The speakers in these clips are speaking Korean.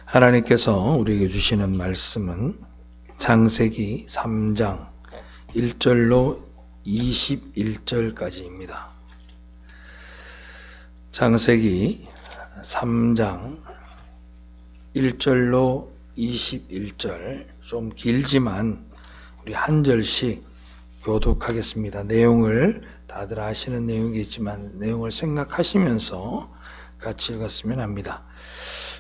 하나님께서 우리에게 주시는 말씀은 창세기 3장 1절로 21절까지입니다. 창세기 3장 1절로 21절, 좀 길지만 우리 한 절씩 교독하겠습니다. 내용을 다들 아시는 내용이겠지만 내용을 생각하시면서 같이 읽었으면 합니다.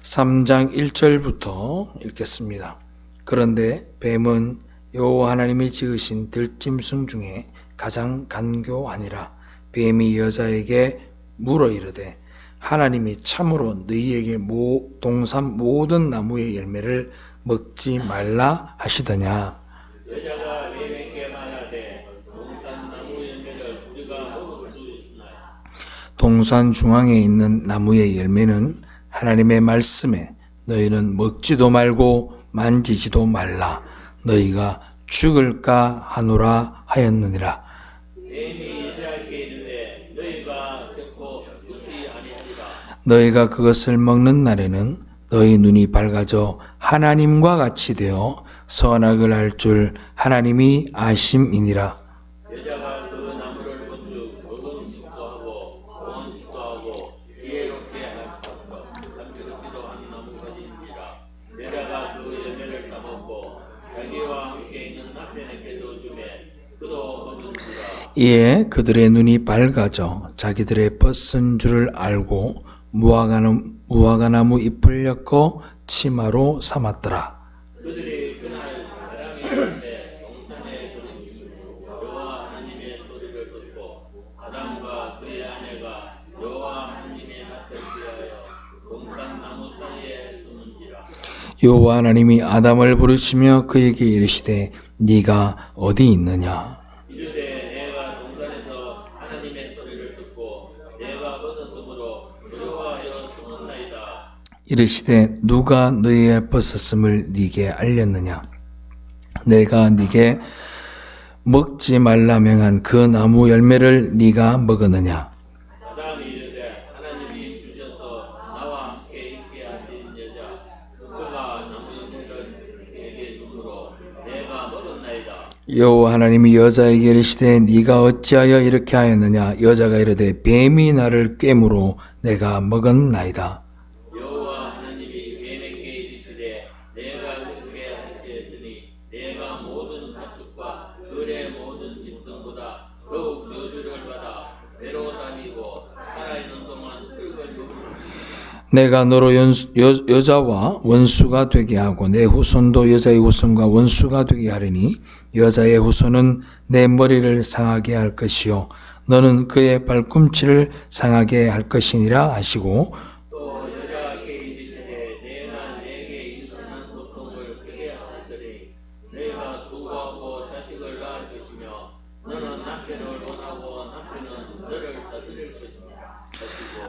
3장 1절부터 읽겠습니다. 그런데 뱀은 여호와 하나님이 지으신 들짐승 중에 가장 간교하니라. 뱀이 여자에게 물어 이르되 하나님이 참으로 너희에게 동산 모든 나무의 열매를 먹지 말라 하시더냐. 여자가 뱀에게 말하되 동산 나무 열매를 우리가 먹을 수 있으나요? 동산 중앙에 있는 나무의 열매는 하나님의 말씀에 너희는 먹지도 말고 만지지도 말라. 너희가 죽을까 하노라 하였느니라. 뱀이 여자에게 이르되 너희가 결코 죽지 아니하리라. 너희가 그것을 먹는 날에는 너희 눈이 밝아져 하나님과 같이 되어 선악을 알 줄 하나님이 아심이니라. 여자가 그 나무를 본즉 먹음직도 하고 공원직도 하고 지혜롭게 할 것 감추기도 한 나무가지니라. 여자가 그 열매를 따먹고 자기와 함께 있는 남편에게도 주매 그도 먹은지라. 이에 그들의 눈이 밝아져 자기들의 벗은 줄을 알고 무화과나무 잎을 엮어 치마로 삼았더라. 그들이 그날 바람이 불때 동산에 들으니 여호와 하나님의 소리를 듣고 아담과 그의 아내가 여호와 하나님의 낯을 피하여 동산 나무 사이에 숨은지라. 여호와 하나님이 아담을 부르시며 그에게 이르시되 네가 어디 있느냐. 이르되 내가 동산에서 하나님의 소리를 듣고 내가 벗었으므로 두려워하여 숨었나이다. 이르시되 누가 너희의 벗었음을 네게 알렸느냐. 내가 네게 먹지 말라 명한 그 나무 열매를 네가 먹었느냐. 아담이 이르되 하나님이 주셔서 나와 함께 있게 하신 여자 그가 나무 열매를 내게 주므로 내가 먹었나이다. 여호와 하나님이 여자에게 이르시되 네가 어찌하여 이렇게 하였느냐. 여자가 이르되 뱀이 나를 꿰므로 내가 먹었나이다. 여호와 하나님이 뱀에게 이르시되 내가 그에게 하시었으니 내가 모든 가축과 들의 모든 짐승보다 더욱 저주를 받아 배로 다니고 살아있는 동안 흙을 누르리니 내가 너로 여자와 원수가 되게 하고 내 후손도 여자의 후손과 원수가 되게 하리니 여자의 후손은 내 머리를 상하게 할 것이요 너는 그의 발꿈치를 상하게 할 것이니라 하시고 또 여자에게 이르시되 내가 내게 일어난 고통을 크게 하였으니 내가 수고하고 자식을 낳을 것이며 너는 남편을 원하고 남편은 너를 다스릴 것이니라.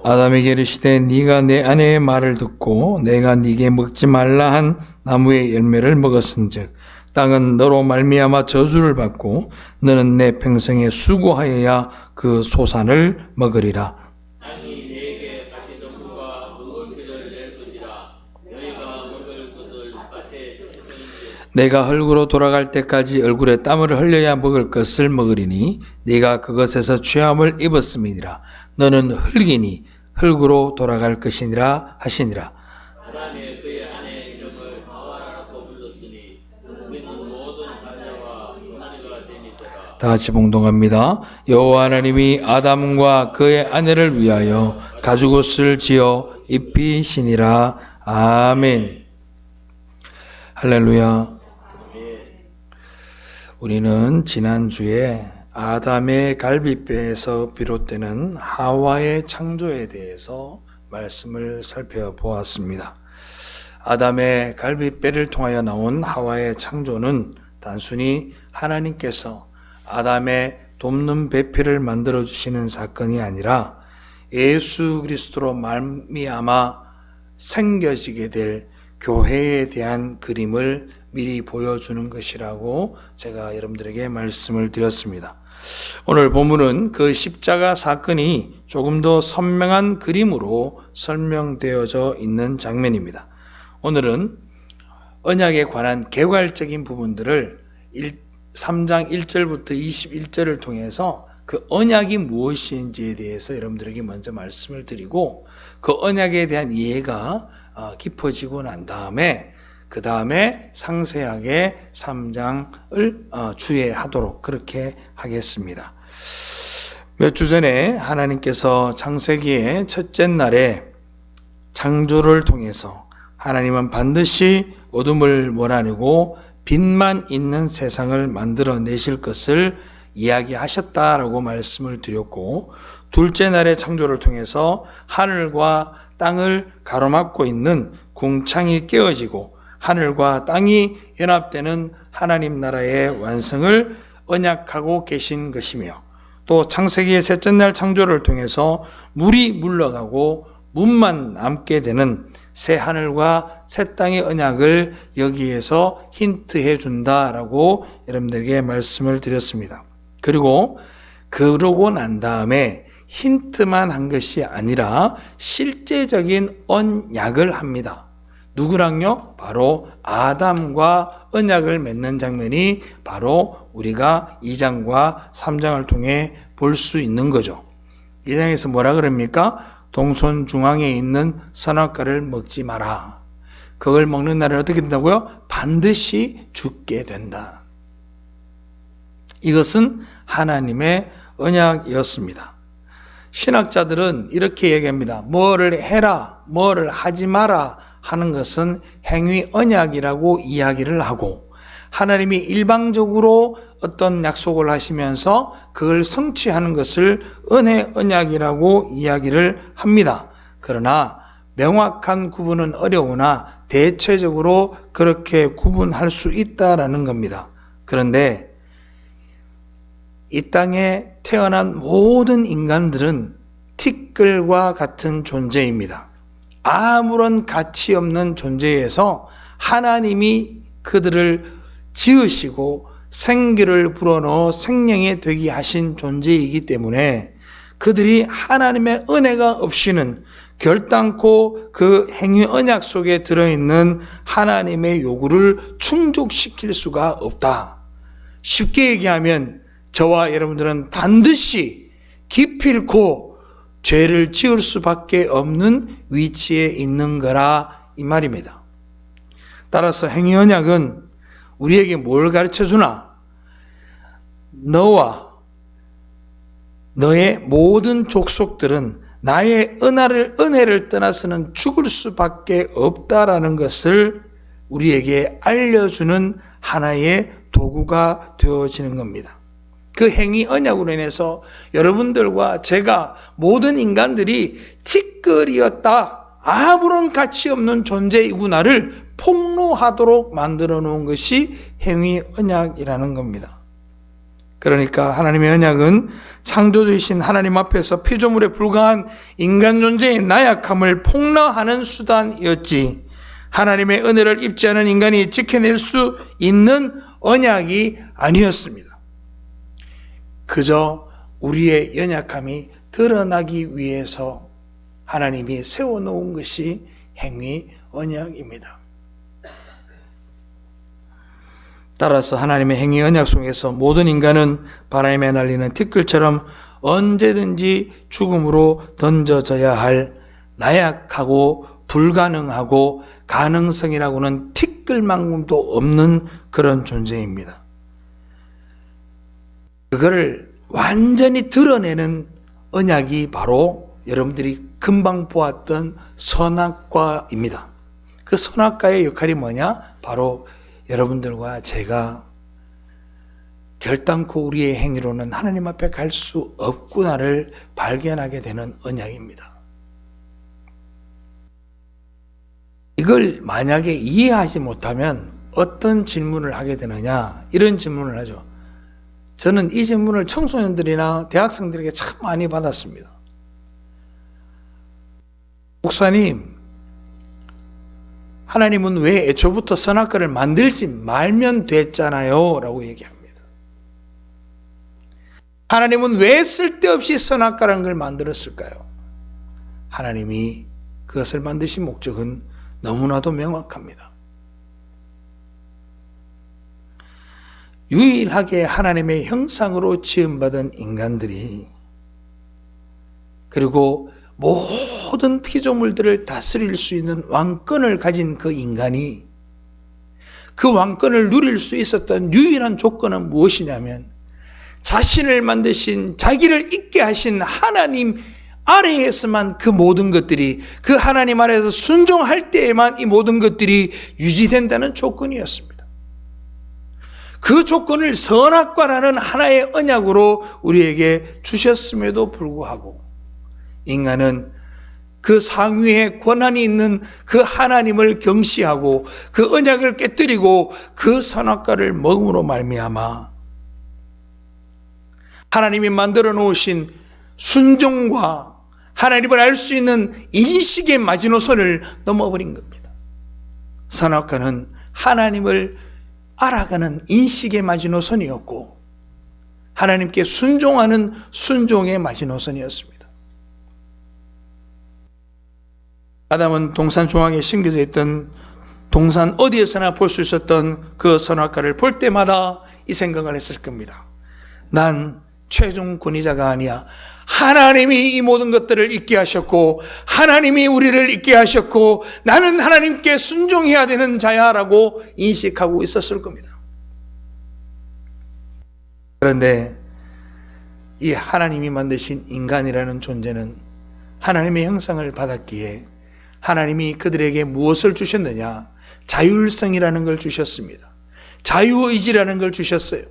아담에게 이르시되 네가 내 아내의 말을 듣고 내가 네게 먹지 말라 한 나무의 열매를 먹었은즉 땅은 너로 말미암아 저주를 받고 너는 내 평생에 수고하여야 그 소산을 먹으리라. 땅이 내게 가시 전부가 먹을 피를 낼 것이라. 너희가 먹을 것을 밭에 채소인지 내가 흙으로 돌아갈 때까지 얼굴에 땀을 흘려야 먹을 것을 먹으리니 네가 그것에서 죄함을 입었음이니라. 너는 흙이니 흙으로 돌아갈 것이니라 하시니라. 아담이 그의 아내의 이름을 하와라고 불렀으니 그는 모든 가자와 고난이가 되니더라. 다 같이 봉독합니다. 여호와 하나님이 아담과 그의 아내를 위하여 가죽옷을 지어 입히시니라. 아멘. 할렐루야. 우리는 지난주에 아담의 갈빗배에서 비롯되는 하와의 창조에 대해서 말씀을 살펴보았습니다. 아담의 갈빗배를 통하여 나온 하와의 창조는 단순히 하나님께서 아담의 돕는 배필을 만들어 주시는 사건이 아니라 예수 그리스도로 말미암아 생겨지게 될 교회에 대한 그림을 미리 보여주는 것이라고 제가 여러분들에게 말씀을 드렸습니다. 오늘 본문은 그 십자가 사건이 조금 더 선명한 그림으로 설명되어져 있는 장면입니다. 오늘은 언약에 관한 개괄적인 부분들을 3장 1절부터 21절을 통해서 그 언약이 무엇인지에 대해서 여러분들에게 먼저 말씀을 드리고 그 언약에 대한 이해가 깊어지고 난 다음에 그 다음에 상세하게 3장을 주의하도록 그렇게 하겠습니다. 몇 주 전에 하나님께서 창세기의 첫째 날에 창조를 통해서 하나님은 반드시 어둠을 몰아내고 빛만 있는 세상을 만들어내실 것을 이야기하셨다라고 말씀을 드렸고, 둘째 날의 창조를 통해서 하늘과 땅을 가로막고 있는 궁창이 깨어지고 하늘과 땅이 연합되는 하나님 나라의 완성을 언약하고 계신 것이며, 또 창세기의 셋째 날 창조를 통해서 물이 물러가고 문만 남게 되는 새 하늘과 새 땅의 언약을 여기에서 힌트해 준다라고 여러분들에게 말씀을 드렸습니다. 그리고 그러고 난 다음에 힌트만 한 것이 아니라 실제적인 언약을 합니다. 누구랑요? 바로 아담과 언약을 맺는 장면이 바로 우리가 2장과 3장을 통해 볼 수 있는 거죠. 2장에서 뭐라 그럽니까? 동선 중앙에 있는 선악과를 먹지 마라. 그걸 먹는 날은 어떻게 된다고요? 반드시 죽게 된다. 이것은 하나님의 언약이었습니다. 신학자들은 이렇게 얘기합니다. 뭐를 해라, 뭐를 하지 마라 하는 것은 행위 언약이라고 이야기를 하고, 하나님이 일방적으로 어떤 약속을 하시면서 그걸 성취하는 것을 은혜 언약이라고 이야기를 합니다. 그러나 명확한 구분은 어려우나 대체적으로 그렇게 구분할 수 있다라는 겁니다. 그런데 이 땅에 태어난 모든 인간들은 티끌과 같은 존재입니다. 아무런 가치 없는 존재에서 하나님이 그들을 지으시고 생기를 불어넣어 생명이 되게 하신 존재이기 때문에 그들이 하나님의 은혜가 없이는 결단코 그 행위 언약 속에 들어있는 하나님의 요구를 충족시킬 수가 없다. 쉽게 얘기하면 저와 여러분들은 반드시 기필코 죄를 지을 수밖에 없는 위치에 있는 거라 이 말입니다. 따라서 행위 언약은 우리에게 뭘 가르쳐 주나? 너와 너의 모든 족속들은 나의 은혜를 떠나서는 죽을 수밖에 없다라는 것을 우리에게 알려주는 하나의 도구가 되어지는 겁니다. 그 행위 언약으로 인해서 여러분들과 제가 모든 인간들이 티끌이었다, 아무런 가치 없는 존재이구나를 폭로하도록 만들어 놓은 것이 행위 언약이라는 겁니다. 그러니까 하나님의 언약은 창조주이신 하나님 앞에서 피조물에 불과한 인간 존재의 나약함을 폭로하는 수단이었지, 하나님의 은혜를 입지 않은 인간이 지켜낼 수 있는 언약이 아니었습니다. 그저 우리의 연약함이 드러나기 위해서 하나님이 세워놓은 것이 행위 언약입니다. 따라서 하나님의 행위 언약 속에서 모든 인간은 바람에 날리는 티끌처럼 언제든지 죽음으로 던져져야 할 나약하고 불가능하고 가능성이라고는 티끌만큼도 없는 그런 존재입니다. 그거를 완전히 드러내는 언약이 바로 여러분들이 금방 보았던 선악과입니다. 그 선악과의 역할이 뭐냐? 바로 여러분들과 제가 결단코 우리의 행위로는 하나님 앞에 갈 수 없구나를 발견하게 되는 언약입니다. 이걸 만약에 이해하지 못하면 어떤 질문을 하게 되느냐? 이런 질문을 하죠. 저는 이 질문을 청소년들이나 대학생들에게 참 많이 받았습니다. 목사님, 하나님은 왜 애초부터 선악과를 만들지 말면 됐잖아요 라고 얘기합니다. 하나님은 왜 쓸데없이 선악과라는 걸 만들었을까요? 하나님이 그것을 만드신 목적은 너무나도 명확합니다. 유일하게 하나님의 형상으로 지음받은 인간들이, 그리고 모든 피조물들을 다스릴 수 있는 왕권을 가진 그 인간이, 그 왕권을 누릴 수 있었던 유일한 조건은 무엇이냐면 자신을 만드신, 자기를 있게 하신 하나님 아래에서만 그 모든 것들이, 그 하나님 아래에서 순종할 때에만 이 모든 것들이 유지된다는 조건이었습니다. 그 조건을 선악과라는 하나의 언약으로 우리에게 주셨음에도 불구하고 인간은 그 상위에 권한이 있는 그 하나님을 경시하고 그 언약을 깨뜨리고 그 선악과를 먹음으로 말미암아 하나님이 만들어 놓으신 순종과 하나님을 알 수 있는 인식의 마지노선을 넘어버린 겁니다. 선악과는 하나님을 알아가는 인식의 마지노선이었고 하나님께 순종하는 순종의 마지노선이었습니다. 아담은 동산 중앙에 심겨져 있던, 동산 어디에서나 볼 수 있었던 그 선악과를 볼 때마다 이 생각을 했을 겁니다. 난 최종 권위자가 아니야. 하나님이 이 모든 것들을 있게 하셨고 하나님이 우리를 있게 하셨고 나는 하나님께 순종해야 되는 자야라고 인식하고 있었을 겁니다. 그런데 이 하나님이 만드신 인간이라는 존재는 하나님의 형상을 받았기에 하나님이 그들에게 무엇을 주셨느냐? 자율성이라는 걸 주셨습니다. 자유의지라는 걸 주셨어요.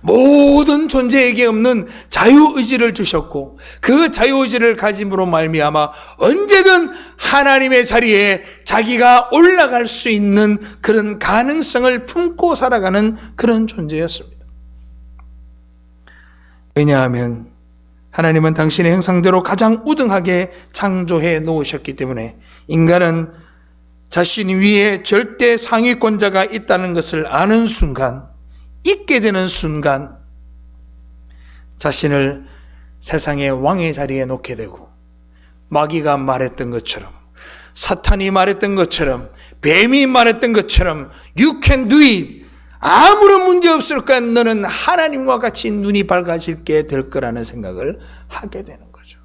모든 존재에게 없는 자유의지를 주셨고 그 자유의지를 가짐으로 말미암아 언제든 하나님의 자리에 자기가 올라갈 수 있는 그런 가능성을 품고 살아가는 그런 존재였습니다. 왜냐하면 하나님은 당신의 형상대로 가장 우등하게 창조해 놓으셨기 때문에 인간은 자신 위에 절대 상위권자가 있다는 것을 아는 순간, 있게 되는 순간 자신을 세상의 왕의 자리에 놓게 되고 마귀가 말했던 것처럼, 사탄이 말했던 것처럼, 뱀이 말했던 것처럼 You can do it. 아무런 문제 없을 거야. 너는 하나님과 같이 눈이 밝아지게 될 거라는 생각을 하게 되는 거죠.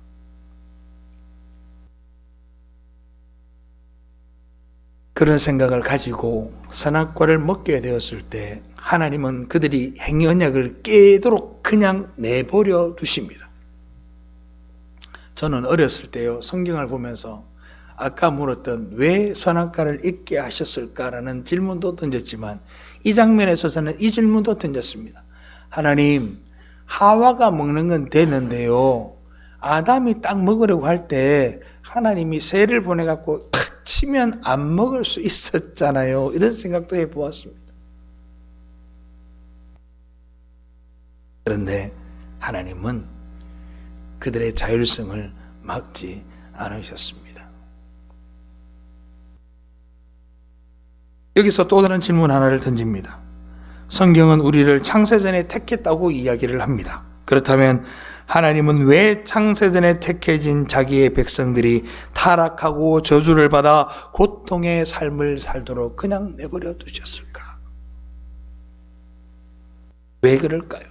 그런 생각을 가지고 선악과를 먹게 되었을 때 하나님은 그들이 행위 언약을 깨도록 그냥 내버려 두십니다. 저는 어렸을 때요, 성경을 보면서 아까 물었던 왜 선악과를 잊게 하셨을까라는 질문도 던졌지만 이 장면에서 저는 이 질문도 던졌습니다. 하나님, 하와가 먹는 건 됐는데요, 아담이 딱 먹으려고 할 때 하나님이 새를 보내갖고 탁 치면 안 먹을 수 있었잖아요. 이런 생각도 해보았습니다. 그런데 하나님은 그들의 자율성을 막지 않으셨습니다. 여기서 또 다른 질문 하나를 던집니다. 성경은 우리를 창세전에 택했다고 이야기를 합니다. 그렇다면 하나님은 왜 창세전에 택해진 자기의 백성들이 타락하고 저주를 받아 고통의 삶을 살도록 그냥 내버려 두셨을까? 왜 그럴까요?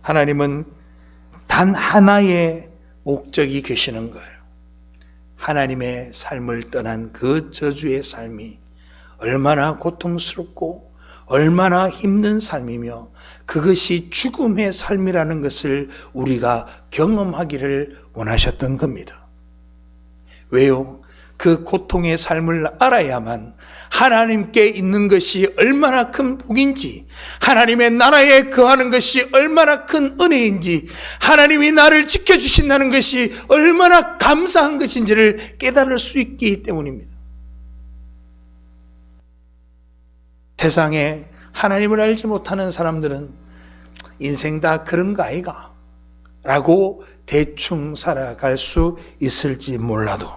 하나님은 단 하나의 목적이 계시는 거예요. 하나님의 삶을 떠난 그 저주의 삶이 얼마나 고통스럽고 얼마나 힘든 삶이며 그것이 죽음의 삶이라는 것을 우리가 경험하기를 원하셨던 겁니다. 왜요? 그 고통의 삶을 알아야만 하나님께 있는 것이 얼마나 큰 복인지, 하나님의 나라에 거하는 것이 얼마나 큰 은혜인지, 하나님이 나를 지켜주신다는 것이 얼마나 감사한 것인지를 깨달을 수 있기 때문입니다. 세상에 하나님을 알지 못하는 사람들은 인생 다 그런 거 아이가? 라고 대충 살아갈 수 있을지 몰라도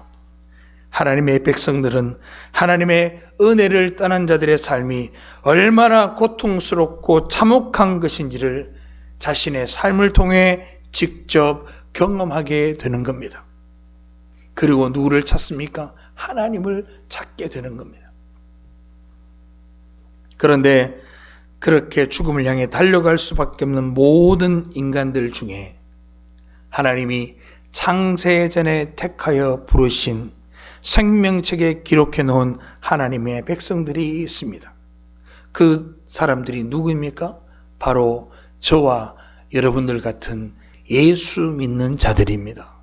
하나님의 백성들은 하나님의 은혜를 떠난 자들의 삶이 얼마나 고통스럽고 참혹한 것인지를 자신의 삶을 통해 직접 경험하게 되는 겁니다. 그리고 누구를 찾습니까? 하나님을 찾게 되는 겁니다. 그런데 그렇게 죽음을 향해 달려갈 수밖에 없는 모든 인간들 중에 하나님이 창세전에 택하여 부르신 생명책에 기록해 놓은 하나님의 백성들이 있습니다. 그 사람들이 누구입니까? 바로 저와 여러분들 같은 예수 믿는 자들입니다.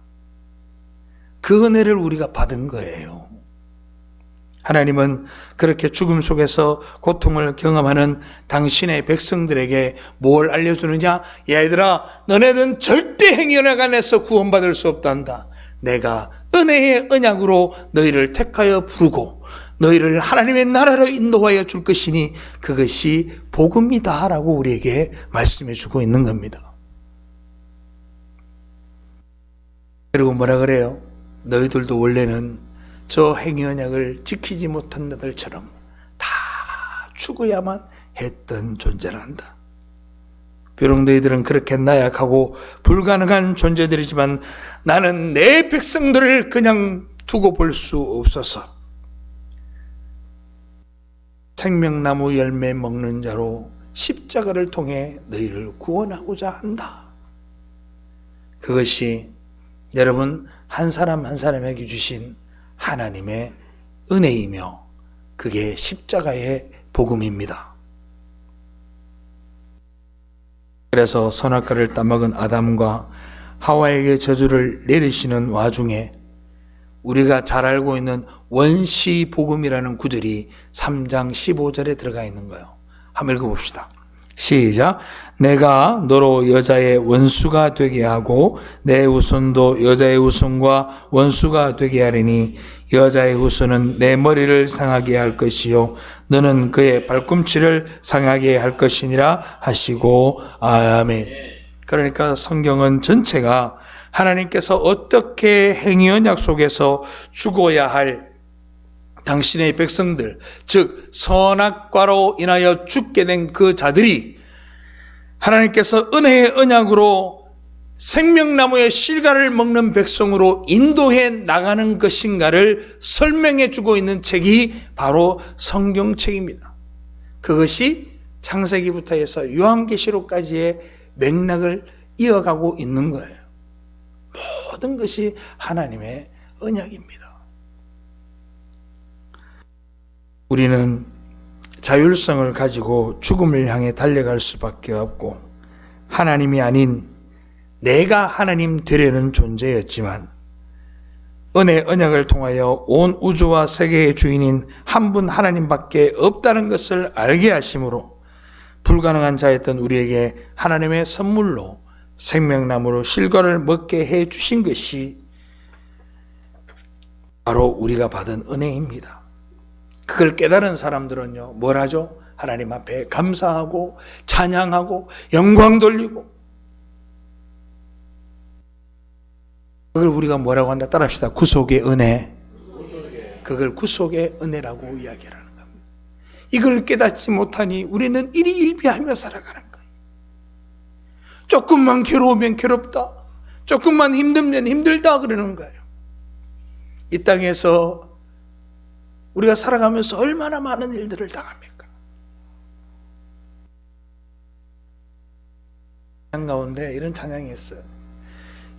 그 은혜를 우리가 받은 거예요. 하나님은 그렇게 죽음 속에서 고통을 경험하는 당신의 백성들에게 뭘 알려주느냐? 얘들아, 너네는 절대 행위언약 안에서 구원받을 수 없단다. 내가 은혜의 언약으로 너희를 택하여 부르고 너희를 하나님의 나라로 인도하여 줄 것이니 그것이 복음이다 라고 우리에게 말씀해 주고 있는 겁니다. 그리고 뭐라 그래요? 너희들도 원래는 저 행위언약을 지키지 못한 자들처럼 다 죽어야만 했던 존재란다. 비록 너희들은 그렇게 나약하고 불가능한 존재들이지만 나는 내 백성들을 그냥 두고 볼 수 없어서 생명나무 열매 먹는 자로 십자가를 통해 너희를 구원하고자 한다. 그것이 여러분 한 사람 한 사람에게 주신 하나님의 은혜이며 그게 십자가의 복음입니다. 그래서 선악과를 따먹은 아담과 하와에게 저주를 내리시는 와중에 우리가 잘 알고 있는 원시 복음이라는 구절이 3장 15절에 들어가 있는 거예요. 한번 읽어봅시다. 시작. 내가 너로 여자의 원수가 되게 하고 내 후손도 여자의 후손과 원수가 되게 하리니 여자의 후손은 내 머리를 상하게 할 것이요 너는 그의 발꿈치를 상하게 할 것이니라 하시고 아멘. 그러니까 성경은 전체가 하나님께서 어떻게 행위언약 속에서 죽어야 할 당신의 백성들, 즉 선악과로 인하여 죽게 된 그 자들이 하나님께서 은혜의 언약으로 생명나무의 실과를 먹는 백성으로 인도해 나가는 것인가를 설명해 주고 있는 책이 바로 성경책입니다. 그것이 창세기부터 해서 요한계시록까지의 맥락을 이어가고 있는 거예요. 모든 것이 하나님의 언약입니다. 우리는 자율성을 가지고 죽음을 향해 달려갈 수밖에 없고 하나님이 아닌 내가 하나님 되려는 존재였지만 은혜 언약을 통하여 온 우주와 세계의 주인인 한 분 하나님밖에 없다는 것을 알게 하심으로 불가능한 자였던 우리에게 하나님의 선물로 생명나무로 실과를 먹게 해 주신 것이 바로 우리가 받은 은혜입니다. 그걸 깨달은 사람들은요, 뭘 하죠? 하나님 앞에 감사하고 찬양하고 영광 돌리고 그걸 우리가 뭐라고 한다? 따라합시다. 구속의 은혜. 그걸 구속의 은혜라고 이야기하는 겁니다. 이걸 깨닫지 못하니 우리는 일희일비하며 살아가는 거예요. 조금만 괴로우면 괴롭다. 조금만 힘들면 힘들다 그러는 거예요. 이 땅에서 우리가 살아가면서 얼마나 많은 일들을 당합니까? 찬양 가운데 이런 찬양이 있어요.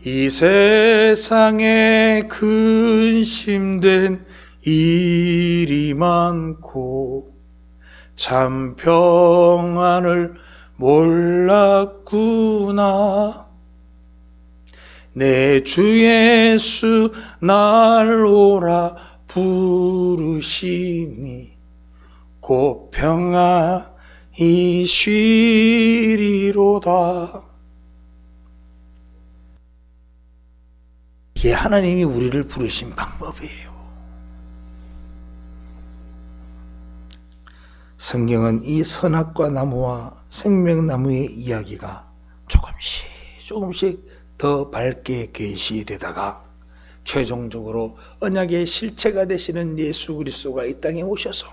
이 세상에 근심된 일이 많고 참 평안을 몰랐구나. 내 주 예수 날 오라 부르시니 곧 평안히 쉬리로다. 이게 하나님이 우리를 부르신 방법이에요. 성경은 이 선악과 나무와 생명나무의 이야기가 조금씩 더 밝게 계시되다가 최종적으로 언약의 실체가 되시는 예수 그리스도가 이 땅에 오셔서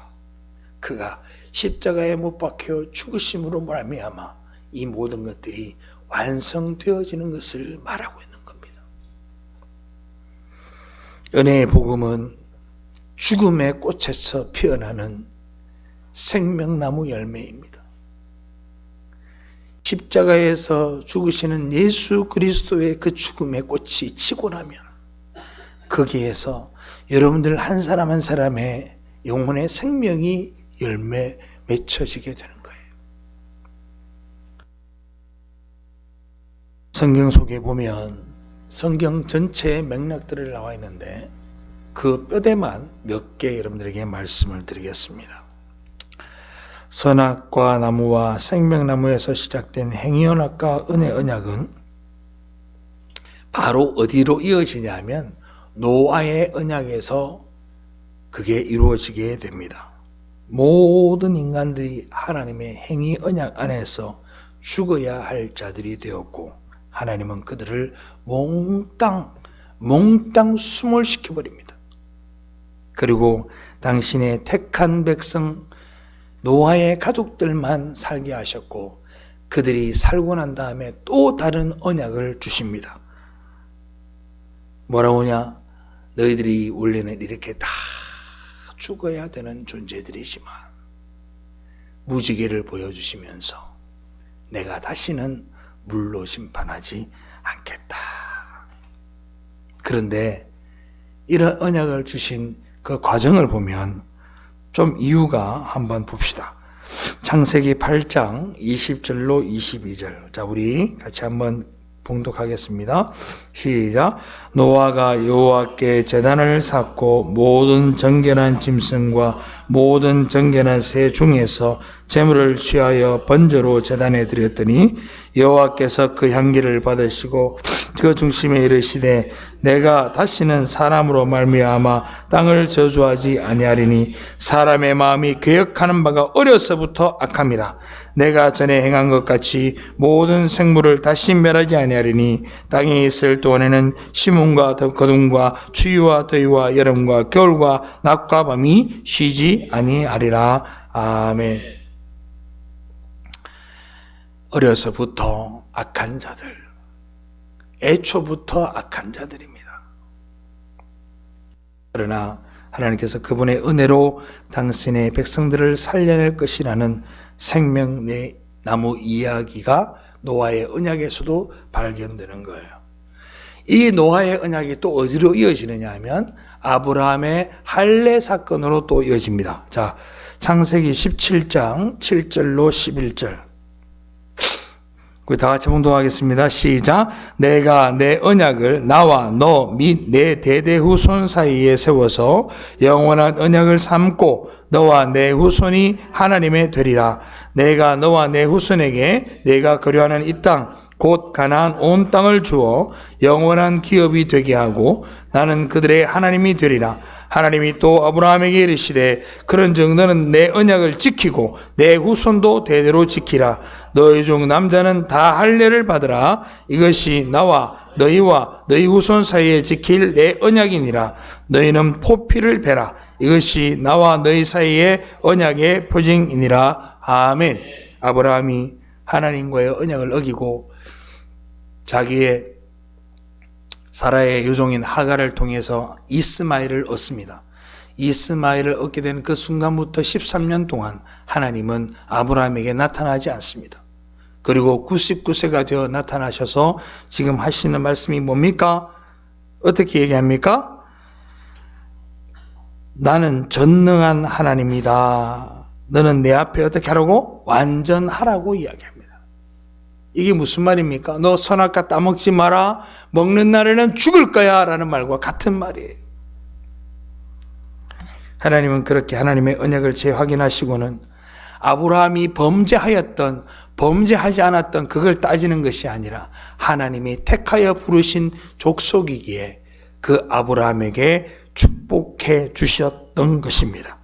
그가 십자가에 못 박혀 죽으심으로 말미암아 이 모든 것들이 완성되어지는 것을 말하고 있는 겁니다. 은혜의 복음은 죽음의 꽃에서 피어나는 생명나무 열매입니다. 십자가에서 죽으시는 예수 그리스도의 그 죽음의 꽃이 치고 나면 거기에서 여러분들 한 사람 한 사람의 영혼의 생명이 열매 맺혀지게 되는 거예요. 성경 속에 보면 성경 전체의 맥락들을 나와 있는데 그 뼈대만 몇 개 여러분들에게 말씀을 드리겠습니다. 선악과 나무와 생명나무에서 시작된 행위언약과 은혜언약은 바로 어디로 이어지냐면 노아의 언약에서 그게 이루어지게 됩니다. 모든 인간들이 하나님의 행위언약 안에서 죽어야 할 자들이 되었고 하나님은 그들을 몽땅 숨을 시켜버립니다. 그리고 당신의 택한 백성 노아의 가족들만 살게 하셨고 그들이 살고 난 다음에 또 다른 언약을 주십니다. 뭐라고 하냐? 너희들이 원래는 이렇게 다 죽어야 되는 존재들이지만 무지개를 보여주시면서 내가 다시는 물로 심판하지 않겠다. 그런데 이런 언약을 주신 그 과정을 보면 좀 이유가 한번 봅시다. 창세기 8장 20절로 22절. 자, 우리 같이 한번 봉독하겠습니다. 시작. 노아가 여호와께 제단을 쌓고 모든 정결한 짐승과 모든 정결한 새 중에서 제물을 취하여 번제로 제단에 드렸더니 여호와께서 그 향기를 받으시고 그 중심에 이르시되 내가 다시는 사람으로 말미암아 땅을 저주하지 아니하리니 사람의 마음이 계획하는 바가 어려서부터 악함이라. 내가 전에 행한 것 같이 모든 생물을 다시 멸하지 아니하리니 땅에 있을 동안에는 심음과 거둠과 추위와 더위와 여름과 겨울과 낮과 밤이 쉬지 아니하리라. 아멘. 어려서부터 악한 자들, 애초부터 악한 자들입니다. 그러나 하나님께서 그분의 은혜로 당신의 백성들을 살려낼 것이라는 생명나무 이야기가 노아의 언약에서도 발견되는 거예요. 이 노아의 언약이 또 어디로 이어지느냐 하면 아브라함의 할례 사건으로 또 이어집니다. 자, 창세기 17장 7절로 11절. 우리 다 같이 봉독하겠습니다. 시작. 내가 내 언약을 나와 너 및 내 대대 후손 사이에 세워서 영원한 언약을 삼고 너와 내 후손이 하나님의 되리라. 내가 너와 내 후손에게 내가 거류하는 이 땅 곧 가나안 온 땅을 주어 영원한 기업이 되게 하고 나는 그들의 하나님이 되리라. 하나님이 또 아브라함에게 이르시되 그런즉 너는 내 언약을 지키고 내 후손도 대대로 지키라. 너희 중 남자는 다 할례를 받으라. 이것이 나와 너희와 너희 후손 사이에 지킬 내 언약이니라. 너희는 포피를 베라. 이것이 나와 너희 사이의 언약의 표징이니라. 아멘. 아브라함이 하나님과의 언약을 어기고 자기의 사라의 여종인 하갈을 통해서 이스마엘을 얻습니다. 이스마엘을 얻게 된 그 순간부터 13년 동안 하나님은 아브라함에게 나타나지 않습니다. 그리고 99세가 되어 나타나셔서 지금 하시는 말씀이 뭡니까? 어떻게 얘기합니까? 나는 전능한 하나님이다. 너는 내 앞에 어떻게 하라고? 완전하라고 이야기합니다. 이게 무슨 말입니까? 너 선악과 따먹지 마라. 먹는 날에는 죽을 거야. 라는 말과 같은 말이에요. 하나님은 그렇게 하나님의 언약을 재확인하시고는 아브라함이 범죄하였던, 범죄하지 않았던 그걸 따지는 것이 아니라 하나님이 택하여 부르신 족속이기에 그 아브라함에게 축복해 주셨던 것입니다.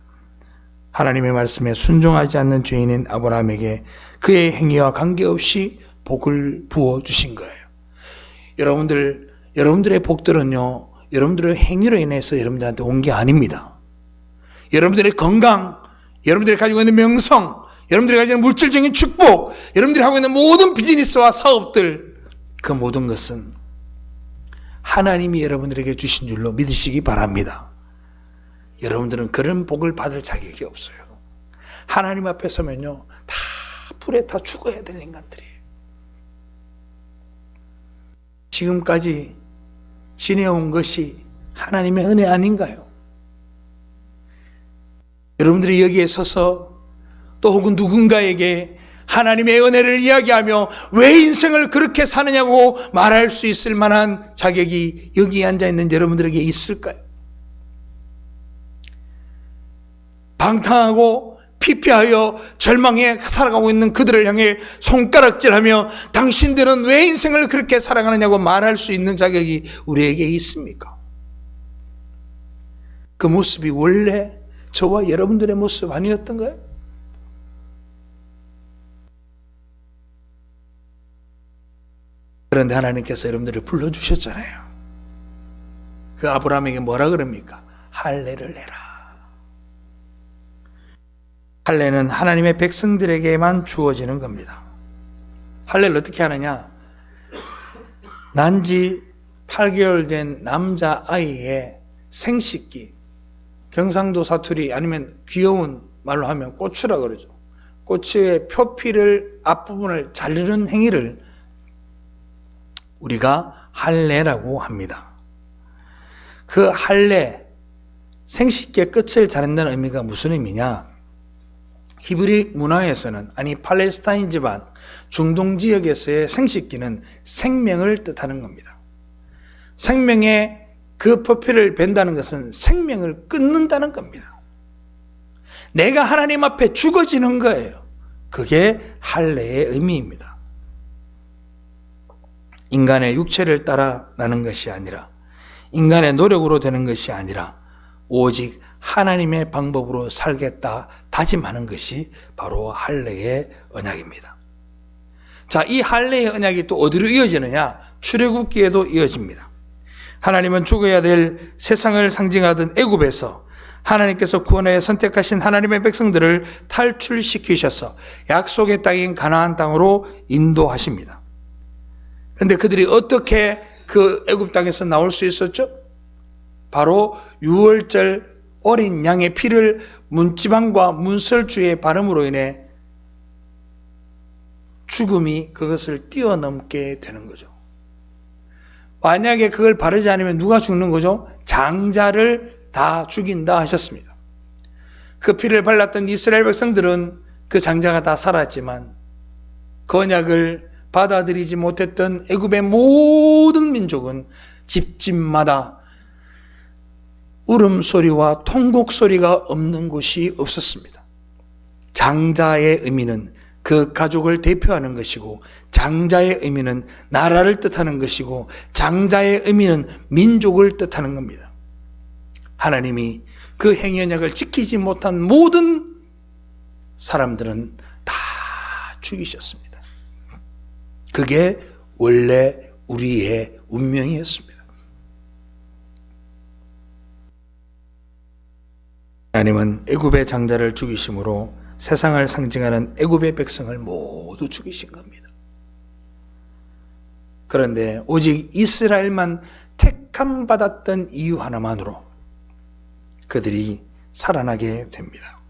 하나님의 말씀에 순종하지 않는 죄인인 아브라함에게 그의 행위와 관계없이 복을 부어주신 거예요. 여러분들의 복들은요, 여러분들의 행위로 인해서 여러분들한테 온 게 아닙니다. 여러분들의 건강, 여러분들이 가지고 있는 명성, 여러분들이 가지고 있는 물질적인 축복, 여러분들이 하고 있는 모든 비즈니스와 사업들, 그 모든 것은 하나님이 여러분들에게 주신 줄로 믿으시기 바랍니다. 여러분들은 그런 복을 받을 자격이 없어요. 하나님 앞에 서면요, 다 불에 다 죽어야 될 인간들이에요. 지금까지 지내온 것이 하나님의 은혜 아닌가요? 여러분들이 여기에 서서 또 혹은 누군가에게 하나님의 은혜를 이야기하며 왜 인생을 그렇게 사느냐고 말할 수 있을 만한 자격이 여기에 앉아있는 여러분들에게 있을까요? 방탕하고 피폐하여 절망해 살아가고 있는 그들을 향해 손가락질하며 당신들은 왜 인생을 그렇게 살아가느냐고 말할 수 있는 자격이 우리에게 있습니까? 그 모습이 원래 저와 여러분들의 모습 아니었던가요? 그런데 하나님께서 여러분들을 불러주셨잖아요. 그 아브라함에게 뭐라 그럽니까? 할례를 내라. 할례는 하나님의 백성들에게만 주어지는 겁니다. 할례를 어떻게 하느냐? 난지 8개월 된 남자아이의 생식기, 경상도 사투리 아니면 귀여운 말로 하면 꼬추라 그러죠. 꼬추의 표피를 앞부분을 자르는 행위를 우리가 할례라고 합니다. 그 할례, 생식기의 끝을 자른다는 의미가 무슨 의미냐? 히브리 문화에서는, 아니 팔레스타인 지방 중동 지역에서의 생식기는 생명을 뜻하는 겁니다. 생명의 그 표피를 벤다는 것은 생명을 끊는다는 겁니다. 내가 하나님 앞에 죽어지는 거예요. 그게 할례의 의미입니다. 인간의 육체를 따라 나는 것이 아니라, 인간의 노력으로 되는 것이 아니라 오직 하나님의 방법으로 살겠다 다짐하는 것이 바로 할례의 언약입니다. 자, 이 할례의 언약이 또 어디로 이어지느냐? 출애굽기에도 이어집니다. 하나님은 죽어야 될 세상을 상징하던 애굽에서 하나님께서 구원하여 선택하신 하나님의 백성들을 탈출시키셔서 약속의 땅인 가나안 땅으로 인도하십니다. 그런데 그들이 어떻게 그 애굽 땅에서 나올 수 있었죠? 바로 유월절 어린 양의 피를 문지방과 문설주의 발음으로 인해 죽음이 그것을 뛰어넘게 되는 거죠. 만약에 그걸 바르지 않으면 누가 죽는 거죠? 장자를 다 죽인다 하셨습니다. 그 피를 발랐던 이스라엘 백성들은 그 장자가 다 살았지만 그 언약을 받아들이지 못했던 애굽의 모든 민족은 집집마다 울음소리와 통곡소리가 없는 곳이 없었습니다. 장자의 의미는 그 가족을 대표하는 것이고, 장자의 의미는 나라를 뜻하는 것이고, 장자의 의미는 민족을 뜻하는 겁니다. 하나님이 그 행연약을 지키지 못한 모든 사람들은 다 죽이셨습니다. 그게 원래 우리의 운명이었습니다. 하나님은 애굽의 장자를 죽이심으로 세상을 상징하는 애굽의 백성을 모두 죽이신 겁니다. 그런데 오직 이스라엘만 택함 받았던 이유 하나만으로 그들이 살아나게 됩니다.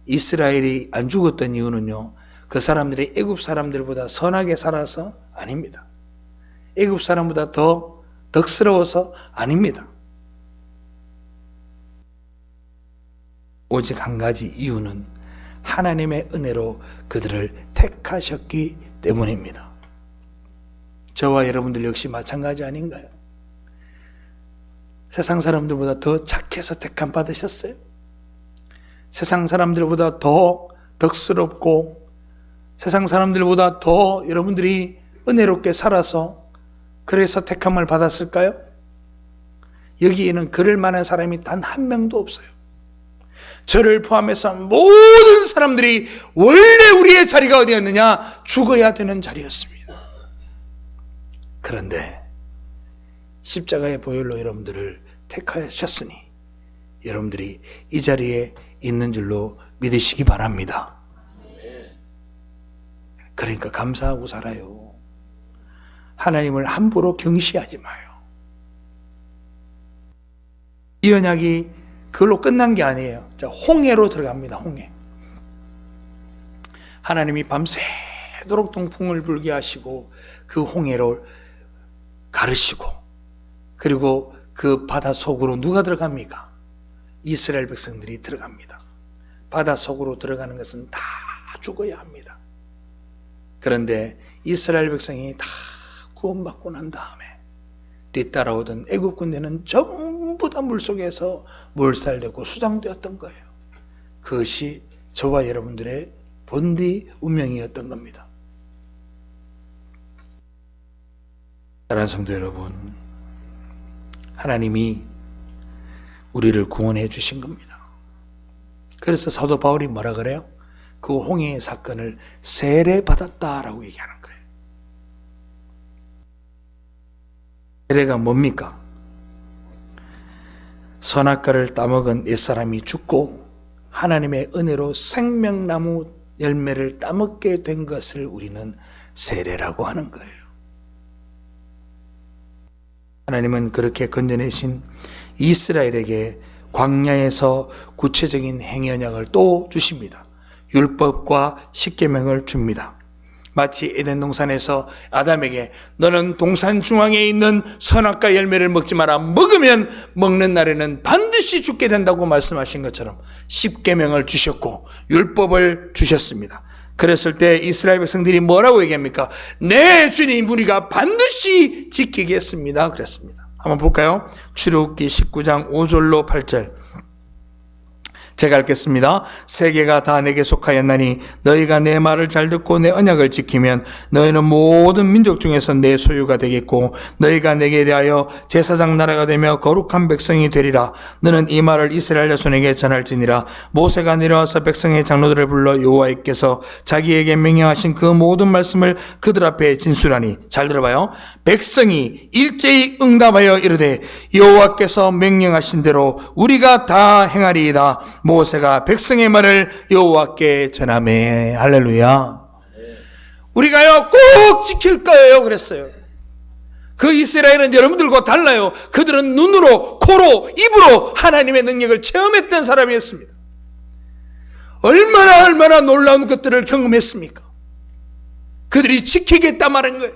이스라엘이 안 죽었던 이유는요, 그 사람들이 애굽 사람들보다 선하게 살아서 아닙니다. 애굽 사람보다 더 덕스러워서 아닙니다. 오직 한 가지 이유는 하나님의 은혜로 그들을 택하셨기 때문입니다. 저와 여러분들 역시 마찬가지 아닌가요? 세상 사람들보다 더 착해서 택함 받으셨어요? 세상 사람들보다 더 덕스럽고 세상 사람들보다 더 여러분들이 은혜롭게 살아서 그래서 택함을 받았을까요? 여기에는 그럴 만한 사람이 단 한 명도 없어요. 저를 포함해서 모든 사람들이 원래 우리의 자리가 어디였느냐? 죽어야 되는 자리였습니다. 그런데 십자가의 보혈로 여러분들을 택하셨으니 여러분들이 이 자리에 있는 줄로 믿으시기 바랍니다. 그러니까 감사하고 살아요. 하나님을 함부로 경시하지 마요. 이 언약이 그걸로 끝난 게 아니에요. 자, 홍해로 들어갑니다. 홍해. 하나님이 밤새도록 동풍을 불게 하시고 그 홍해를 가르시고, 그리고 그 바다 속으로 누가 들어갑니까? 이스라엘 백성들이 들어갑니다. 바다 속으로 들어가는 것은 다 죽어야 합니다. 그런데 이스라엘 백성이 다 구원받고 난 다음에 뒤따라오던 애국 군대는 전부 다 물속에서 몰살되고 수장되었던 거예요. 그것이 저와 여러분들의 본디 운명이었던 겁니다. 사랑하는 성도 여러분, 하나님이 우리를 구원해 주신 겁니다. 그래서 사도 바울이 뭐라 그래요? 그 홍해의 사건을 세례받았다라고 얘기하는 거예요. 세례가 뭡니까? 선악과를 따먹은 옛사람이 죽고 하나님의 은혜로 생명나무 열매를 따먹게 된 것을 우리는 세례라고 하는 거예요. 하나님은 그렇게 건져내신 이스라엘에게 광야에서 구체적인 행위언약을 또 주십니다. 율법과 십계명을 줍니다. 마치 에덴 동산에서 아담에게 너는 동산 중앙에 있는 선악과 열매를 먹지 마라. 먹으면 먹는 날에는 반드시 죽게 된다고 말씀하신 것처럼 십계명을 주셨고 율법을 주셨습니다. 그랬을 때 이스라엘 백성들이 뭐라고 얘기합니까? 네, 주님, 우리가 반드시 지키겠습니다. 그랬습니다. 한번 볼까요? 출애굽기 19장 5절로 8절. 제가 읽겠습니다. 세계가 다 내게 속하였나니 너희가 내 말을 잘 듣고 내 언약을 지키면 너희는 모든 민족 중에서 내 소유가 되겠고 너희가 내게 대하여 제사장 나라가 되며 거룩한 백성이 되리라. 너는 이 말을 이스라엘 자손에게 전할지니라. 모세가 내려와서 백성의 장로들을 불러 여호와께서 자기에게 명령하신 그 모든 말씀을 그들 앞에 진술하니. 잘 들어봐요. 백성이 일제히 응답하여 이르되 여호와께서 명령하신 대로 우리가 다 행하리이다. 모세가 백성의 말을 여호와께 전하매. 할렐루야. 우리가요 꼭 지킬 거예요 그랬어요. 그 이스라엘은 여러분들과 달라요. 그들은 눈으로, 코로, 입으로 하나님의 능력을 체험했던 사람이었습니다. 얼마나 놀라운 것들을 경험했습니까? 그들이 지키겠다 말한 거예요.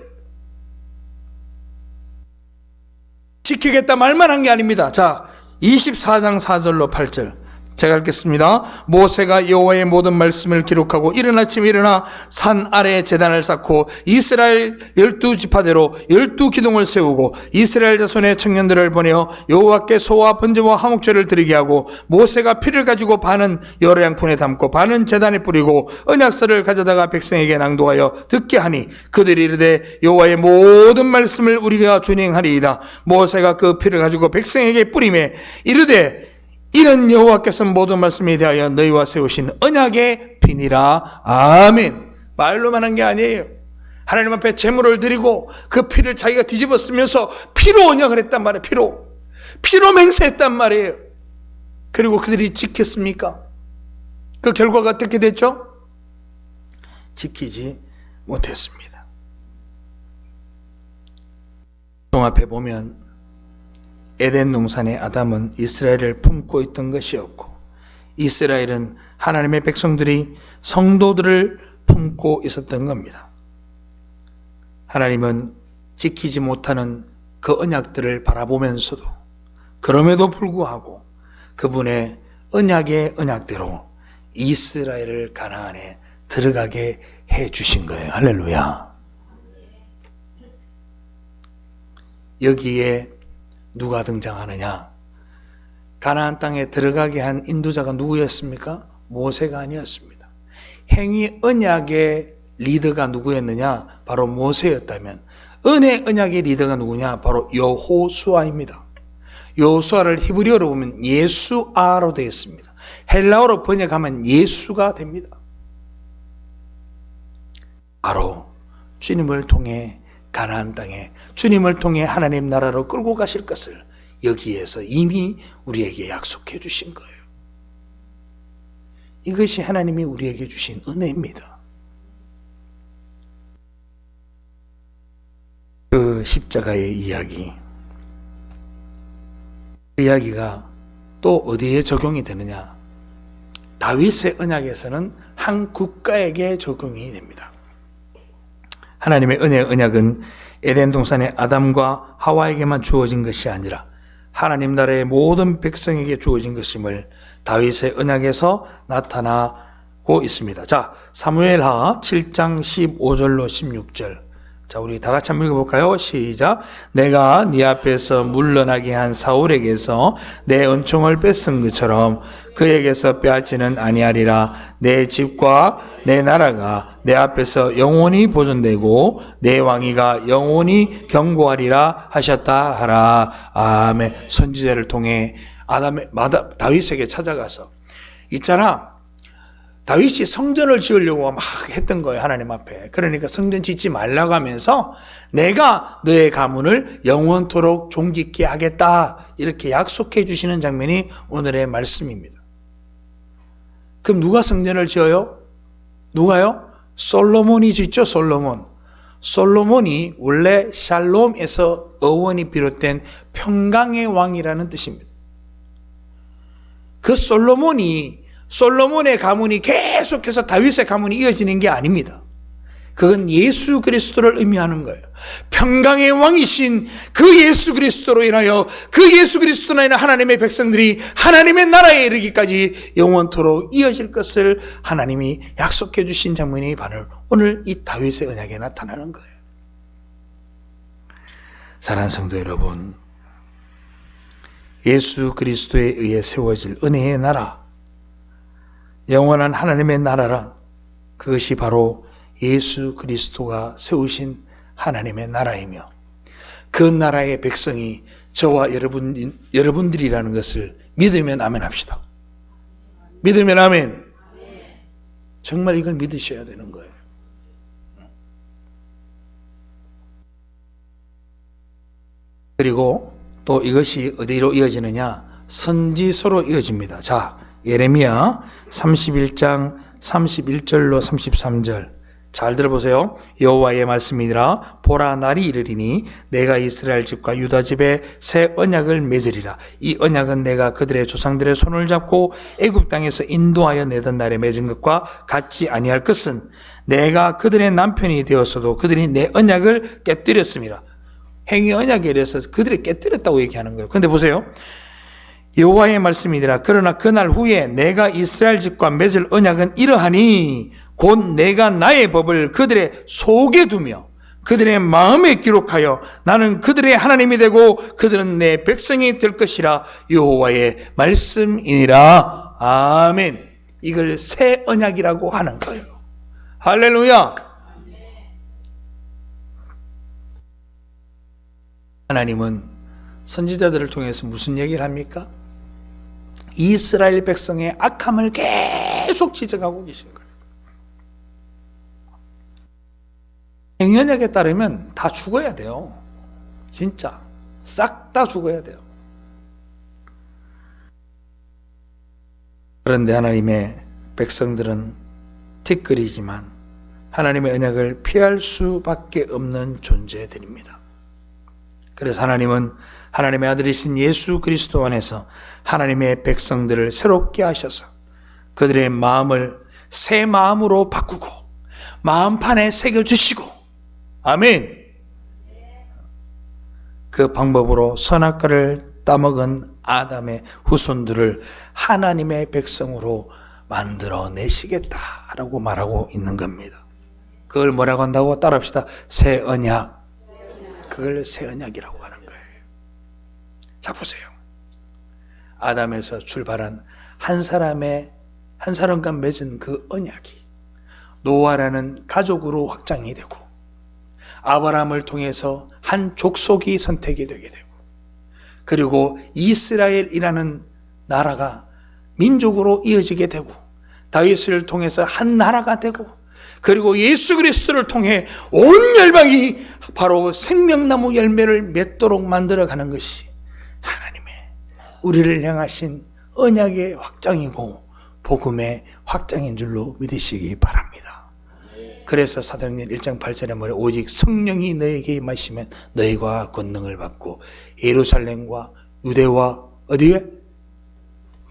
지키겠다 말만 한 게 아닙니다. 자, 24장 4절로 8절 제가 읽겠습니다. 모세가 여호와의 모든 말씀을 기록하고 이른 아침 일어나 산 아래에 제단을 쌓고 이스라엘 12지파대로 12기둥을 세우고 이스라엘 자손의 청년들을 보내어 여호와께 소와 번제와 화목제를 드리게 하고 모세가 피를 가지고 반은 여러 양푼에 담고 반은 제단에 뿌리고 언약서를 가져다가 백성에게 낭독하여 듣게 하니 그들이 이르되 여호와의 모든 말씀을 우리가 준행하리이다. 모세가 그 피를 가지고 백성에게 뿌리매 이르되 이는 여호와께서 모든 말씀에 대하여 너희와 세우신 언약의 피니라. 아멘. 말로만 한 게 아니에요. 하나님 앞에 제물을 드리고 그 피를 자기가 뒤집어 쓰면서 피로 언약을 했단 말이에요. 피로 맹세했단 말이에요. 그리고 그들이 지켰습니까? 그 결과가 어떻게 됐죠? 지키지 못했습니다. 앞에 보면 에덴 동산의 아담은 이스라엘을 품고 있던 것이었고 이스라엘은 하나님의 백성들이 성도들을 품고 있었던 겁니다. 하나님은 지키지 못하는 그 언약들을 바라보면서도 그럼에도 불구하고 그분의 언약의 언약대로 이스라엘을 가나안에 들어가게 해 주신 거예요. 할렐루야. 여기에 누가 등장하느냐? 가나안 땅에 들어가게 한 인도자가 누구였습니까? 모세가 아니었습니다. 행위 언약의 리더가 누구였느냐? 바로 모세였다면 은혜 언약의 리더가 누구냐? 바로 여호수아입니다. 여호수아를 히브리어로 보면 예수아로 되어 있습니다. 헬라어로 번역하면 예수가 됩니다. 바로 주님을 통해 가나안 땅에 주님을 통해 하나님 나라로 끌고 가실 것을 여기에서 이미 우리에게 약속해 주신 거예요. 이것이 하나님이 우리에게 주신 은혜입니다. 그 십자가의 이야기, 그 이야기가 또 어디에 적용이 되느냐? 다윗의 언약에서는 한 국가에게 적용이 됩니다. 하나님의 언약은 에덴 동산의 아담과 하와에게만 주어진 것이 아니라 하나님 나라의 모든 백성에게 주어진 것임을 다윗의 언약에서 나타나고 있습니다. 자, 사무엘하 7장 15절로 16절. 자, 우리 다 같이 한번 읽어볼까요? 시작. 내가 네 앞에서 물러나게 한 사울에게서 내 은총을 뺏은 것처럼 그에게서 빼앗지는 아니하리라. 내 집과 내 나라가 내 앞에서 영원히 보존되고 내 왕위가 영원히 경고하리라 하셨다 하라. 아멘. 선지자를 통해 다윗에게 찾아가서 있잖아. 다윗이 성전을 지으려고 막 했던 거예요, 하나님 앞에. 그러니까 성전 짓지 말라고 하면서 내가 너의 가문을 영원토록 존귀케 하겠다, 이렇게 약속해 주시는 장면이 오늘의 말씀입니다. 그럼 누가 성전을 지어요? 누가요? 솔로몬이 짓죠, 솔로몬. 솔로몬이 원래 샬롬에서 어원이 비롯된 평강의 왕이라는 뜻입니다. 그 솔로몬의 가문이 계속해서 다윗의 가문이 이어지는 게 아닙니다. 그건 예수 그리스도를 의미하는 거예요. 평강의 왕이신 그 예수 그리스도로 인하여 하나님의 백성들이 하나님의 나라에 이르기까지 영원토록 이어질 것을 하나님이 약속해 주신 장면이 바로 오늘 이 다윗의 언약에 나타나는 거예요. 사랑하는 성도 여러분, 예수 그리스도에 의해 세워질 은혜의 나라, 영원한 하나님의 나라라, 그것이 바로 예수 그리스도가 세우신 하나님의 나라이며 그 나라의 백성이 저와 여러분들이라는 것을 믿으면 아멘 합시다. 믿으면 아멘. 정말 이걸 믿으셔야 되는 거예요. 그리고 또 이것이 어디로 이어지느냐? 선지서로 이어집니다. 자, 예레미야 31장 31절로 33절 잘 들어보세요. 여호와의 말씀이니라. 보라, 날이 이르리니 내가 이스라엘 집과 유다 집에 새 언약을 맺으리라. 이 언약은 내가 그들의 조상들의 손을 잡고 애굽 땅에서 인도하여 내던 날에 맺은 것과 같지 아니할 것은 내가 그들의 남편이 되었어도 그들이 내 언약을 깨뜨렸습니다. 행위 언약에 대해서 그들이 깨뜨렸다고 얘기하는 거예요. 그런데 보세요. 여호와의 말씀이니라. 그러나 그날 후에 내가 이스라엘 집과 맺을 언약은 이러하니 곧 내가 나의 법을 그들의 속에 두며 그들의 마음에 기록하여 나는 그들의 하나님이 되고 그들은 내 백성이 될 것이라. 여호와의 말씀이니라. 아멘. 이걸 새 언약이라고 하는 거예요. 할렐루야. 하나님은 선지자들을 통해서 무슨 얘기를 합니까? 이스라엘 백성의 악함을 계속 지적하고 계신 거예요. 행위언약에 따르면 다 죽어야 돼요. 진짜 싹 다 죽어야 돼요. 그런데 하나님의 백성들은 티끌이지만 하나님의 언약을 피할 수밖에 없는 존재들입니다. 그래서 하나님은 하나님의 아들이신 예수 그리스도 안에서 하나님의 백성들을 새롭게 하셔서 그들의 마음을 새 마음으로 바꾸고 마음판에 새겨주시고, 아멘. 그 방법으로 선악과를 따먹은 아담의 후손들을 하나님의 백성으로 만들어내시겠다라고 말하고 있는 겁니다. 그걸 뭐라고 한다고? 따라합시다. 새 언약. 그걸 새 언약이라고 하는 거예요. 자, 보세요. 아담에서 출발한 한 사람과 맺은 그 언약이 노아라는 가족으로 확장이 되고 아브라함을 통해서 한 족속이 선택이 되게 되고 그리고 이스라엘이라는 나라가 민족으로 이어지게 되고 다윗을 통해서 한 나라가 되고 그리고 예수 그리스도를 통해 온 열방이 바로 생명나무 열매를 맺도록 만들어가는 것이 하나님의 우리를 향하신 언약의 확장이고 복음의 확장인 줄로 믿으시기 바랍니다. 그래서 사도행전 1장 8절에 말해 오직 성령이 너에게 임하시면 너희가 권능을 받고 예루살렘과 유대와 어디에?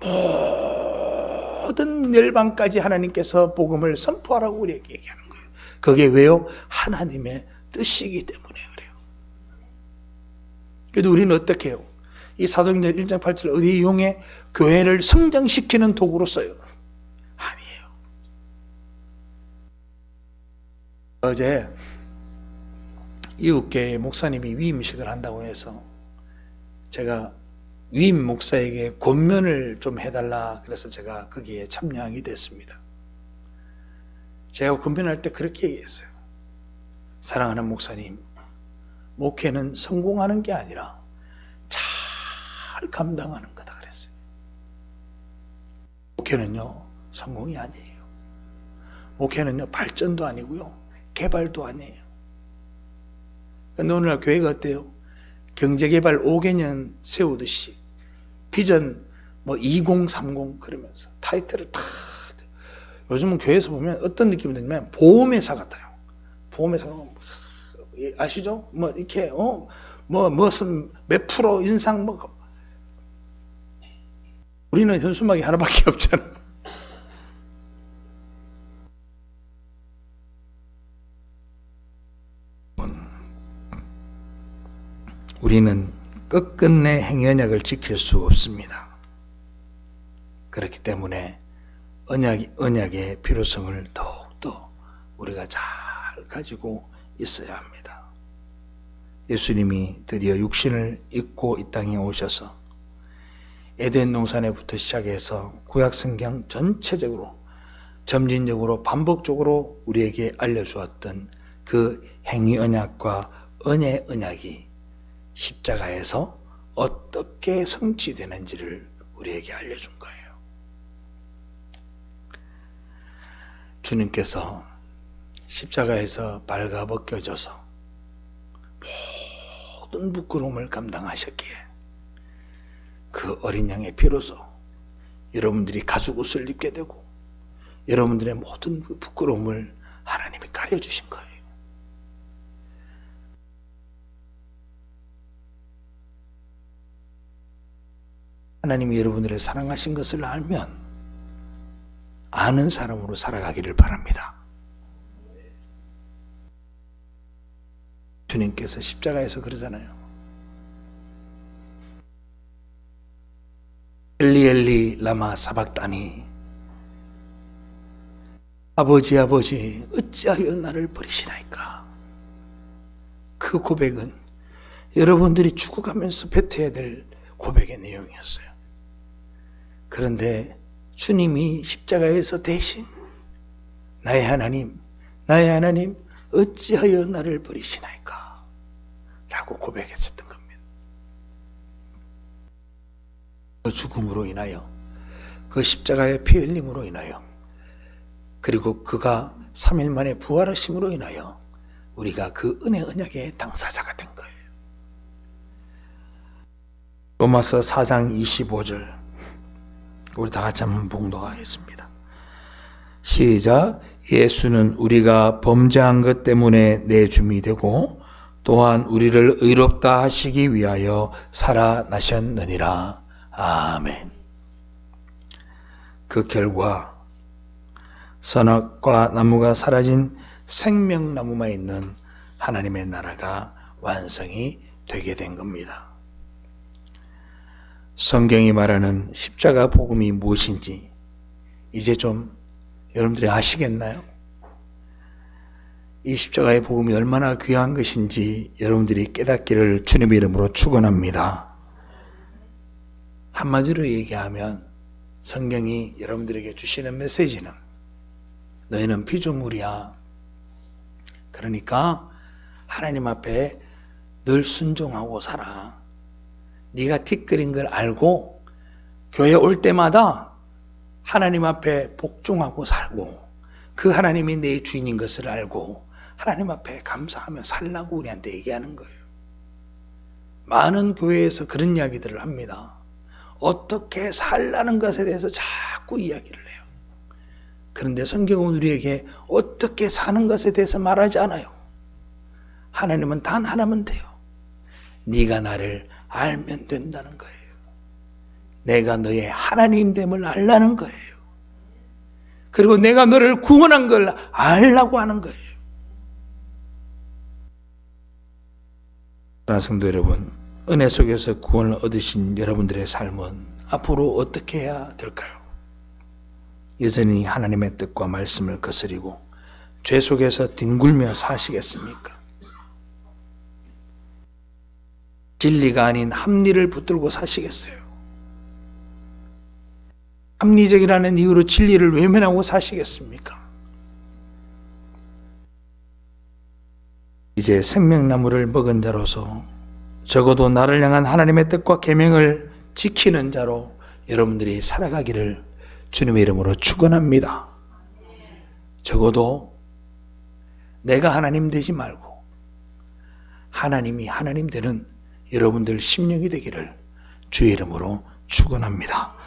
모든 열방까지 하나님께서 복음을 선포하라고 우리에게 얘기하는 거예요. 그게 왜요? 하나님의 뜻이기 때문에 그래요. 그래도 우리는 어떻게 해요? 이 사도행전 1장 8절 어디 이용해? 교회를 성장시키는 도구로 써요. 아니에요. 어제 이웃교회 목사님이 위임식을 한다고 해서 제가 위임 목사에게 권면을 좀 해달라 그래서 제가 거기에 참여하게 됐습니다. 제가 권면할 때 그렇게 얘기했어요. 사랑하는 목사님, 목회는 성공하는 게 아니라 잘 감당하는 거다 그랬어요. 목회는요 성공이 아니에요. 목회는요 발전도 아니고요 개발도 아니에요. 근데 오늘날 교회가 어때요? 경제개발 5개년 세우듯이 비전 2030 그러면서 타이틀을 탁. 요즘은 교회에서 보면 어떤 느낌이 드냐면 보험회사 같아요. 보험회사가 아시죠? 이렇게 무슨 몇 프로 인상 우리는 현수막이 하나밖에 없잖아. 우리는 끝끝내 행연약을 지킬 수 없습니다. 그렇기 때문에 언약의 필요성을 더욱더 우리가 잘 가지고 있어야 합니다. 예수님이 드디어 육신을 입고 이 땅에 오셔서 에덴 동산에부터 시작해서 구약 성경 전체적으로 점진적으로 반복적으로 우리에게 알려주었던 그 행위 언약과 은혜 언약이 십자가에서 어떻게 성취되는지를 우리에게 알려준 거예요. 주님께서 십자가에서 발가벗겨져서 모든 부끄러움을 감당하셨기에 그 어린 양의 피로서 여러분들이 가죽옷을 입게 되고 여러분들의 모든 그 부끄러움을 하나님이 가려주신 거예요. 하나님이 여러분들을 사랑하신 것을 알면 아는 사람으로 살아가기를 바랍니다. 주님께서 십자가에서 그러잖아요. 엘리 엘리 라마 사박다니, 아버지 아버지 어찌하여 나를 버리시나이까. 그 고백은 여러분들이 죽어가면서 뱉어야 될 고백의 내용이었어요. 그런데 주님이 십자가에서 대신 나의 하나님 어찌하여 나를 버리시나이까 라고 고백했었던 겁니다. 그 죽음으로 인하여, 그 십자가의 피 흘림으로 인하여, 그리고 그가 3일 만에 부활하심으로 인하여 우리가 그 은혜 언약의 당사자가 된 거예요. 로마서 4장 25절 우리 다 같이 한번 봉독하겠습니다. 시작. 예수는 우리가 범죄한 것 때문에 내줌이 되고 또한 우리를 의롭다 하시기 위하여 살아나셨느니라. 아멘. 그 결과 선악과 나무가 사라진 생명나무만 있는 하나님의 나라가 완성이 되게 된 겁니다. 성경이 말하는 십자가 복음이 무엇인지 이제 좀 여러분들이 아시겠나요? 이 십자가의 복음이 얼마나 귀한 것인지 여러분들이 깨닫기를 주님의 이름으로 축원합니다. 한마디로 얘기하면 성경이 여러분들에게 주시는 메시지는 너희는 피조물이야. 그러니까 하나님 앞에 늘 순종하고 살아. 네가 틱거린 걸 알고 교회 올 때마다 하나님 앞에 복종하고 살고 그 하나님이 내 주인인 것을 알고 하나님 앞에 감사하며 살라고 우리한테 얘기하는 거예요. 많은 교회에서 그런 이야기들을 합니다. 어떻게 살라는 것에 대해서 자꾸 이야기를 해요. 그런데 성경은 우리에게 어떻게 사는 것에 대해서 말하지 않아요. 하나님은 단 하나면 돼요. 네가 나를 알면 된다는 거예요. 내가 너의 하나님됨을 알라는 거예요. 그리고 내가 너를 구원한 걸 알라고 하는 거예요. 사랑하는 성도 여러분, 은혜 속에서 구원을 얻으신 여러분들의 삶은 앞으로 어떻게 해야 될까요? 여전히 하나님의 뜻과 말씀을 거스리고 죄 속에서 뒹굴며 사시겠습니까? 진리가 아닌 합리를 붙들고 사시겠어요? 합리적이라는 이유로 진리를 외면하고 사시겠습니까? 이제 생명나무를 먹은 자로서 적어도 나를 향한 하나님의 뜻과 계명을 지키는 자로 여러분들이 살아가기를 주님의 이름으로 축원합니다. 적어도 내가 하나님 되지 말고 하나님이 하나님 되는 여러분들 심령이 되기를 주의 이름으로 축원합니다.